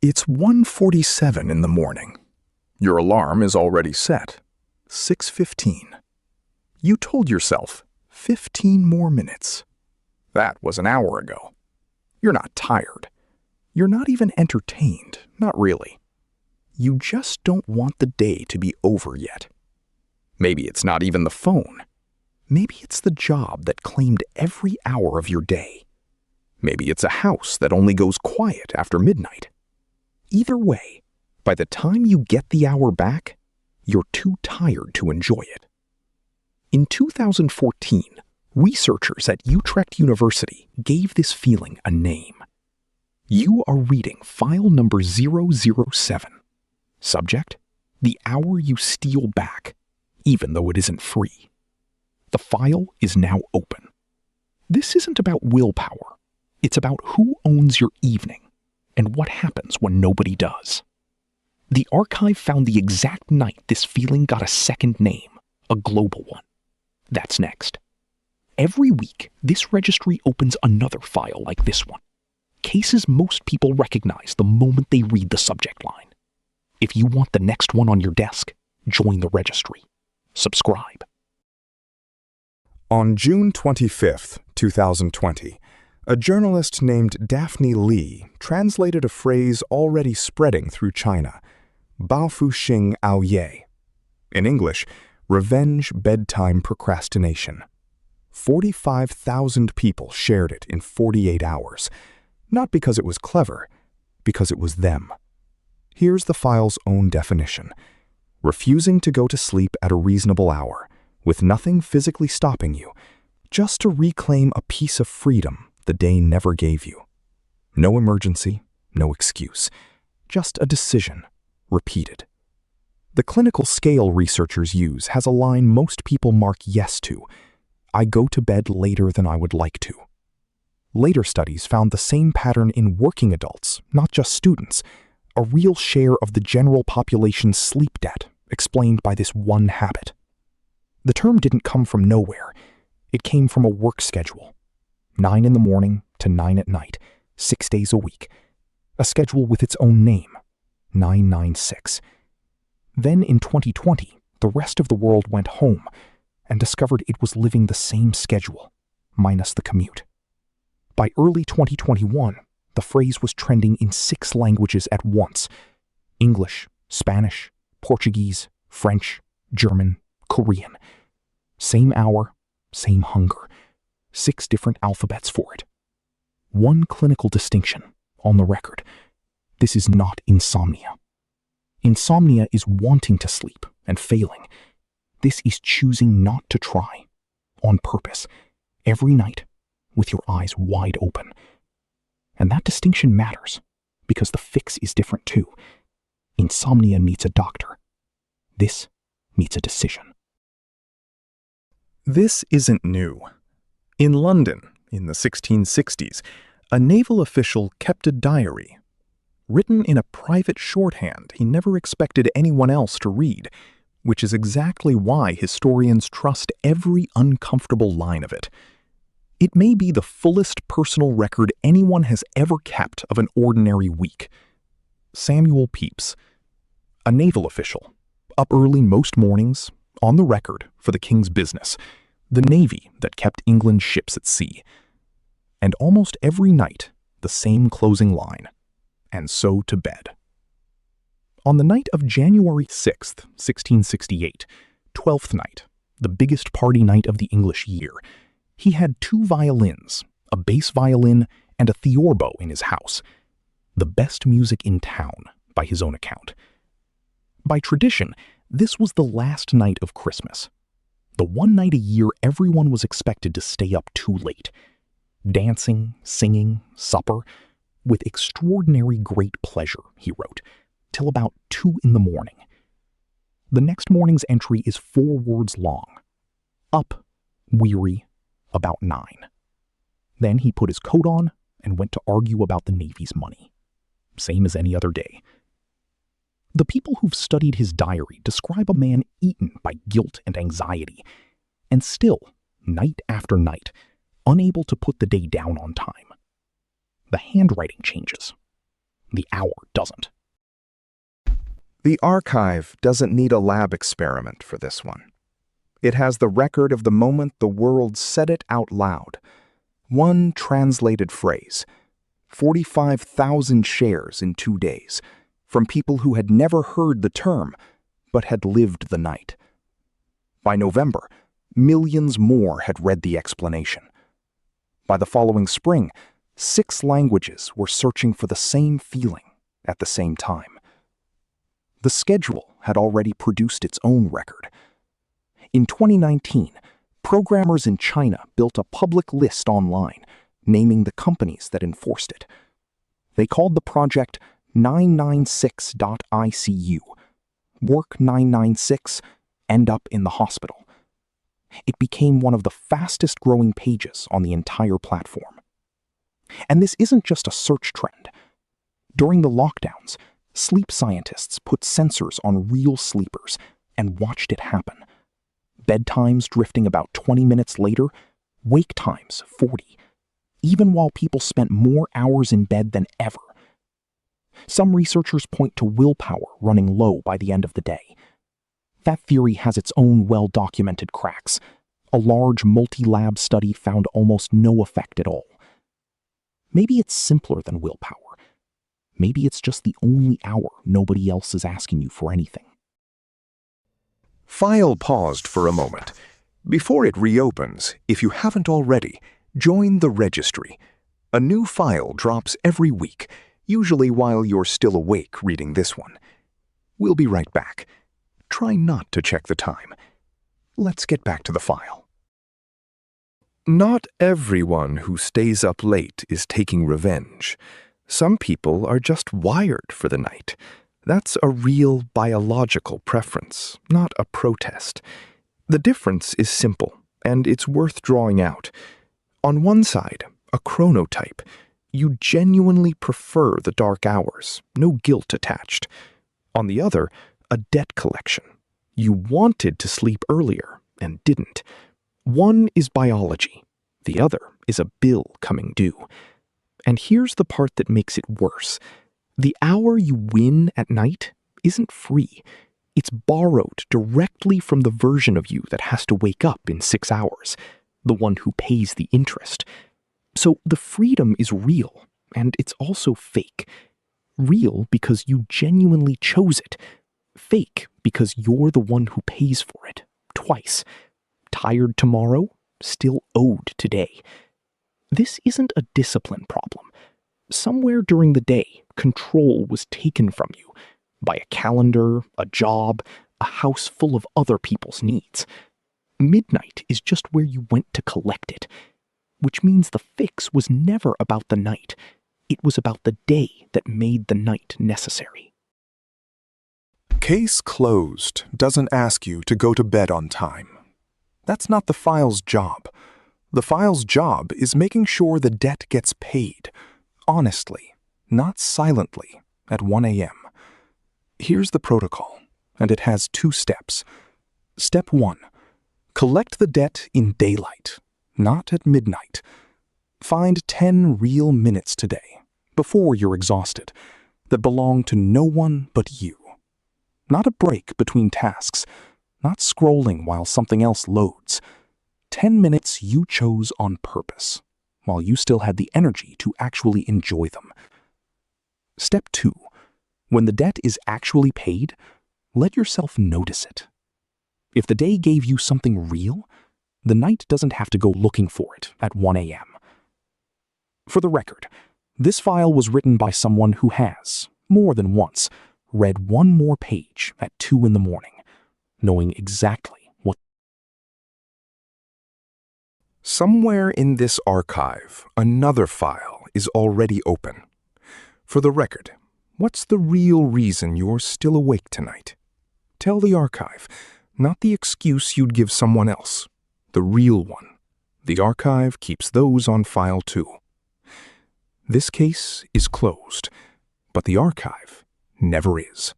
It's 1:47 in the morning. Your alarm is already set. 6:15. You told yourself 15 more minutes. That was an hour ago. You're not tired. You're not even entertained, not really. You just don't want the day to be over yet. Maybe it's not even the phone. Maybe it's the job that claimed every hour of your day. Maybe it's a house that only goes quiet after midnight. Either way, by the time you get the hour back, you're too tired to enjoy it. In 2014, researchers at Utrecht University gave this feeling a name. You are reading file number 007. Subject: the hour you steal back, even though it isn't free. The file is now open. This isn't about willpower. It's about who owns your evening and what happens when nobody does. The archive found the exact night this feeling got a second name, a global one. That's next. Every week, this registry opens another file like this one. Cases most people recognize the moment they read the subject line. If you want the next one on your desk, join the registry. Subscribe. On June 25, 2020, a journalist named Daphne Lee translated a phrase already spreading through China, Baofuxing Aoye. In English, revenge bedtime procrastination. 45,000 people shared it in 48 hours, not because it was clever, because it was them. Here's the file's own definition: refusing to go to sleep at a reasonable hour, with nothing physically stopping you, just to reclaim a piece of freedom the day never gave you. No emergency, no excuse, just a decision, repeated. The clinical scale researchers use has a line most people mark yes to: I go to bed later than I would like to. Later studies found the same pattern in working adults, not just students, a real share of the general population's sleep debt explained by this one habit. The term didn't come from nowhere. It came from a work schedule. 9 in the morning to 9 at night, 6 days a week. A schedule with its own name, 996. Then in 2020, the rest of the world went home and discovered it was living the same schedule, minus the commute. By early 2021, the phrase was trending in 6 languages at once: English, Spanish, Portuguese, French, German, Korean. Same hour, same hunger. 6 different alphabets for it. One clinical distinction, on the record: this is not insomnia. Insomnia is wanting to sleep and failing. This is choosing not to try, on purpose, every night, with your eyes wide open. And that distinction matters, because the fix is different too. Insomnia meets a doctor. This meets a decision. This isn't new. In London, in the 1660s, a naval official kept a diary. Written in a private shorthand he never expected anyone else to read, which is exactly why historians trust every uncomfortable line of it. It may be the fullest personal record anyone has ever kept of an ordinary week. Samuel Pepys, a naval official, up early most mornings, on the record for the king's business, the navy that kept England's ships at sea. And almost every night, the same closing line: and so to bed. On the night of January 6th, 1668, 12th night, the biggest party night of the English year, he had 2 violins, a bass violin and a theorbo in his house. The best music in town, by his own account. By tradition, this was the last night of Christmas. The one night a year everyone was expected to stay up too late. Dancing, singing, supper, with extraordinary great pleasure, he wrote, till about 2 in the morning. The next morning's entry is 4 words long. Up, weary, about 9. Then he put his coat on and went to argue about the Navy's money. Same as any other day. The people who've studied his diary describe a man eaten by guilt and anxiety, and still, night after night, unable to put the day down on time. The handwriting changes. The hour doesn't. The archive doesn't need a lab experiment for this one. It has the record of the moment the world said it out loud. One translated phrase, 45,000 shares in 2 days, from people who had never heard the term, but had lived the night. By November, millions more had read the explanation. By the following spring, 6 languages were searching for the same feeling at the same time. The schedule had already produced its own record. In 2019, programmers in China built a public list online, naming the companies that enforced it. They called the project 996.icu. Work 996, end up in the hospital. It became one of the fastest growing pages on the entire platform. And this isn't just a search trend. During the lockdowns, sleep scientists put sensors on real sleepers and watched it happen. Bedtimes drifting about 20 minutes later, wake times 40, even while people spent more hours in bed than ever. Some researchers point to willpower running low by the end of the day. That theory has its own well-documented cracks. A large multi-lab study found almost no effect at all. Maybe it's simpler than willpower. Maybe it's just the only hour nobody else is asking you for anything. File paused for a moment. Before it reopens, if you haven't already, join the registry. A new file drops every week, usually while you're still awake reading this one. We'll be right back. Try not to check the time. Let's get back to the file. Not everyone who stays up late is taking revenge. Some people are just wired for the night. That's a real biological preference, not a protest. The difference is simple, and it's worth drawing out. On one side, a chronotype. You genuinely prefer the dark hours, no guilt attached. On the other, a debt collection. You wanted to sleep earlier and didn't. One is biology. The other is a bill coming due. And here's the part that makes it worse. The hour you win at night isn't free. It's borrowed directly from the version of you that has to wake up in 6 hours, the one who pays the interest. So the freedom is real, and it's also fake. Real because you genuinely chose it. Fake because you're the one who pays for it, twice. Tired tomorrow, still owed today. This isn't a discipline problem. Somewhere during the day, control was taken from you by a calendar, a job, a house full of other people's needs. Midnight is just where you went to collect it, which means the fix was never about the night. It was about the day that made the night necessary. Case closed doesn't ask you to go to bed on time. That's not the file's job. The file's job is making sure the debt gets paid, honestly, not silently, at 1 a.m. Here's the protocol, and it has 2 steps. Step 1. Collect the debt in daylight, not at midnight. Find 10 real minutes today, before you're exhausted, that belong to no one but you. Not a break between tasks, not scrolling while something else loads. 10 minutes you chose on purpose, while you still had the energy to actually enjoy them. Step 2. When the debt is actually paid, let yourself notice it. If the day gave you something real, the night doesn't have to go looking for it at 1 a.m. For the record, this file was written by someone who has, more than once, read one more page at 2 in the morning, knowing exactly what. Somewhere in this archive, another file is already open. For the record, what's the real reason you're still awake tonight? Tell the archive, not the excuse you'd give someone else. The real one. The archive keeps those on file too. This case is closed, but the archive never is.